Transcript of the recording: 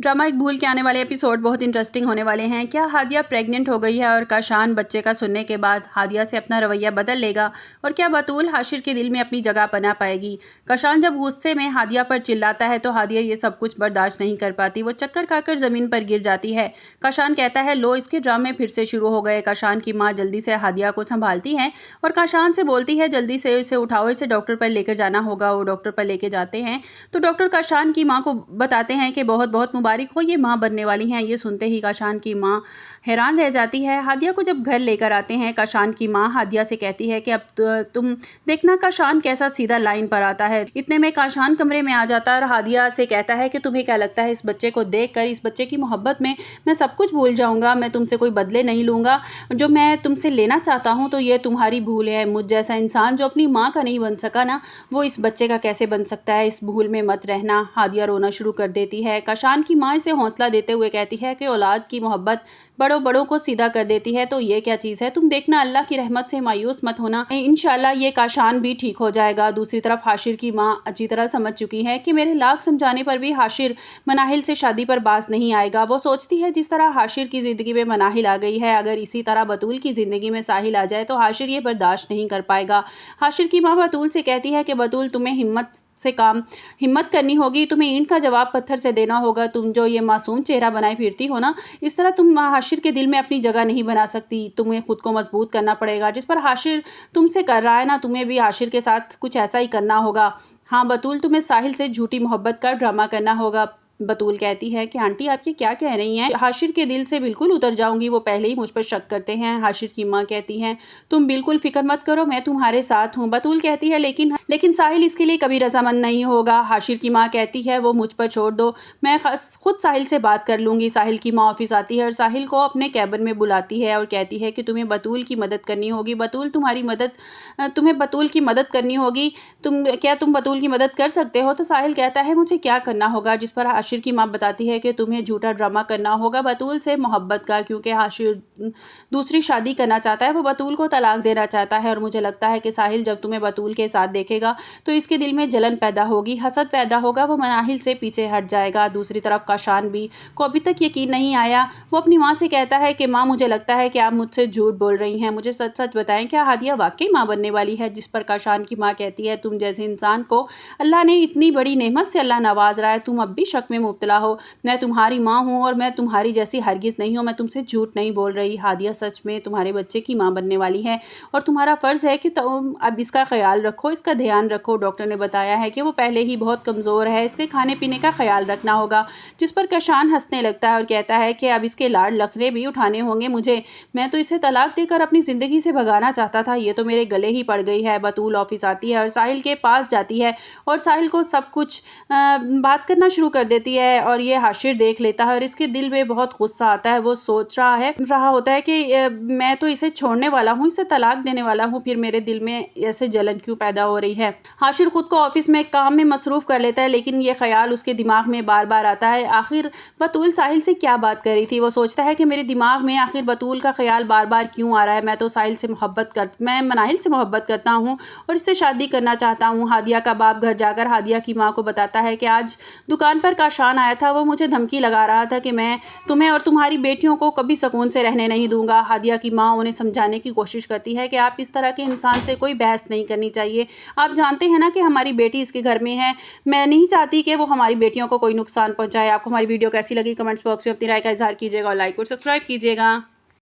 Drama एक भूल के आने वाले एपिसोड बहुत इंटरेस्टिंग होने वाले हैं। क्या हादिया प्रेग्नेंट हो गई है और काशान बच्चे का सुनने के बाद हादिया से अपना रवैया बदल लेगा? और क्या बतूल हाशिर के दिल में अपनी जगह बना पाएगी? काशान जब गुस्से में हादिया पर चिल्लाता है तो हादिया ये सब कुछ बर्दाश्त नहीं कर पाती। वो चक्कर खाकर ज़मीन पर गिर जाती है। काशान कहता है लो इसके ड्रामे फिर से शुरू हो गए। काशान की माँ जल्दी से हादिया को संभालती है और काशान से बोलती है जल्दी से इसे उठाओ, इसे डॉक्टर पर लेकर जाना होगा। वो डॉक्टर पर लेके जाते हैं तो डॉक्टर काशान की माँ को बताते हैं कि बहुत बहुत मुबारक हो, ये माँ बनने वाली हैं। ये सुनते ही काशान की माँ हैरान रह जाती है। हादिया को जब घर लेकर आते हैं काशान की माँ हादिया से कहती है कि अब तुम देखना काशान कैसा सीधा लाइन पर आता है। इतने में काशान कमरे में आ जाता है और हादिया से कहता है कि तुम्हें क्या लगता है इस बच्चे को देखकर, इस बच्चे की मोहब्बत में मैं सब कुछ भूल जाऊँगा, मैं तुमसे कोई बदले नहीं लूँगा। जो मैं तुमसे लेना चाहता हूँ तो ये तुम्हारी भूल है। मुझ जैसा इंसान जो अपनी माँ का नहीं बन सका ना, वो इस बच्चे का कैसे बन सकता है। इस भूल में मत रहना। हादिया रोना शुरू कर देती है। काशान की माँ इसे हौसला देते हुए कहती है कि औलाद की मोहब्बत बड़ों बड़ों को सीधा कर देती है, तो ये क्या चीज़ है। तुम देखना, अल्लाह की रहमत से मायूस मत होना, इंशाल्लाह ये काशान भी ठीक हो जाएगा। दूसरी तरफ हाशिर की माँ अच्छी तरह समझ चुकी है कि मेरे लाख समझाने पर भी हाशिर मनाहिल से शादी पर बाज नहीं आएगा। वो सोचती है जिस तरह हाशिर की ज़िंदगी में मनाहिल आ गई है, अगर इसी तरह बतूल की ज़िंदगी में साहिल आ जाए तो हाशिर ये बर्दाश्त नहीं कर पाएगा। हाशिर की माँ बतूल से कहती है कि बतूल तुम्हें हिम्मत करनी होगी, तुम्हें ईंट का जवाब पत्थर से देना होगा। तुम जो ये मासूम चेहरा बनाए फिरती हो ना, इस तरह तुम हाशिर के दिल में अपनी जगह नहीं बना सकती। तुम्हें खुद को मजबूत करना पड़ेगा। जिस पर हाशिर तुमसे कर रहा है ना, तुम्हें भी हाशिर के साथ कुछ ऐसा ही करना होगा। हाँ बतूल, तुम्हें साहिल से झूठी मोहब्बत का ड्रामा करना होगा। बतूल कहती है कि आंटी आप ये क्या कह रही हैं, हाशिर के दिल से बिल्कुल उतर जाऊंगी, वो पहले ही मुझ पर शक करते हैं। हाशिर की माँ कहती हैं तुम बिल्कुल फिक्र मत करो, मैं तुम्हारे साथ हूँ। बतूल कहती है लेकिन साहिल इसके लिए कभी रजामंद नहीं होगा। हाशिर की माँ कहती है वो मुझ पर छोड़ दो, मैं खुद साहिल से बात कर लूँगी। साहिल की माँ ऑफिस आती है और साहिल को अपने कैबिन में बुलाती है और कहती है कि तुम्हें बतूल की मदद करनी होगी। तुम्हें बतूल की मदद करनी होगी। तुम बतूल की मदद कर सकते हो? तो साहिल कहता है मुझे क्या करना होगा। जिस पर हाशिर की माँ बताती है कि तुम्हें झूठा ड्रामा करना होगा बतूल से मोहब्बत का, क्योंकि हाशिर दूसरी शादी करना चाहता है, वो बतूल को तलाक देना चाहता है। और मुझे लगता है कि साहिल जब तुम्हें बतूल के साथ देखेगा तो इसके दिल में जलन पैदा होगी, हसद पैदा होगा, वो मनाहिल से पीछे हट जाएगा। दूसरी तरफ काशान भी को अभी तक यकीन नहीं आया। वो अपनी माँ से कहता है कि माँ मुझे लगता है कि आप मुझसे झूठ बोल रही हैं, मुझे सच सच बताएं, क्या हादिया वाकई माँ बनने वाली है? जिस पर काशान की माँ कहती है तुम जैसे इंसान को अल्लाह ने इतनी बड़ी नेमत से अल्लाह नवाज रहा है, तुम अब भी शक में मुब्तला हो। मैं तुम्हारी माँ हूँ और मैं तुम्हारी जैसी हरगिज़ नहीं हूँ, मैं तुमसे झूठ नहीं बोल रही। हादिया सच में तुम्हारे बच्चे की माँ बनने वाली है और तुम्हारा फ़र्ज़ है कि तुम अब इसका ख्याल रखो, इसका ध्यान रखो। डॉक्टर ने बताया है कि वो पहले ही बहुत कमज़ोर है, इसके खाने पीने का ख्याल रखना होगा। जिस पर काशान हंसने लगता है और कहता है कि अब इसके लाड लखने भी उठाने होंगे मुझे, मैं तो इसे तलाक देकर अपनी ज़िंदगी से भगाना चाहता था, ये तो मेरे गले ही पड़ गई है। बतूल ऑफिस आती है और साहिल के पास जाती है और साहिल को सब कुछ बात करना शुरू कर देती है और ये हाशिर देख लेता है और इसके दिल में बहुत गुस्सा आता है। वो सोच रहा होता है कि मैं तो इसे छोड़ने वाला हूँ, इसे तलाक देने वाला हूँ, फिर मेरे दिल में ऐसे जलन क्यों पैदा हो रही है। हाशिर खुद को ऑफिस में काम में मसरूफ़ कर लेता है, लेकिन ये ख्याल उसके दिमाग में बार बार आता है आखिर बतूल साहिल से क्या बात कर रही थी। वो सोचता है कि मेरे दिमाग में आखिर बतूल का ख्याल बार बार क्यों आ रहा है। मैं तो मैं मनाहिल से मोहब्बत करता हूँ और इससे शादी करना चाहता हूँ। हादिया का बाप घर जाकर हादिया की माँ को बताता है कि आज दुकान पर काशान आया था, वो मुझे धमकी लगा रहा था कि मैं तुम्हें और तुम्हारी बेटियों को कभी सुकून से रहने नहीं दूंगा। हादिया की माँ उन्हें समझाने की कोशिश करती है कि आप इस तरह के इंसान से कोई बहस नहीं करनी चाहिए। आप जानते हैं ना कि हमारी बेटी इसके घर में है, मैं नहीं चाहती कि वो हमारी बेटियों को कोई नुकसान पहुंचाए। आपको हमारी वीडियो कैसी लगी कमेंट्स बॉक्स में अपनी राय का इजहार कीजिएगा और लाइक और सब्सक्राइब कीजिएगा।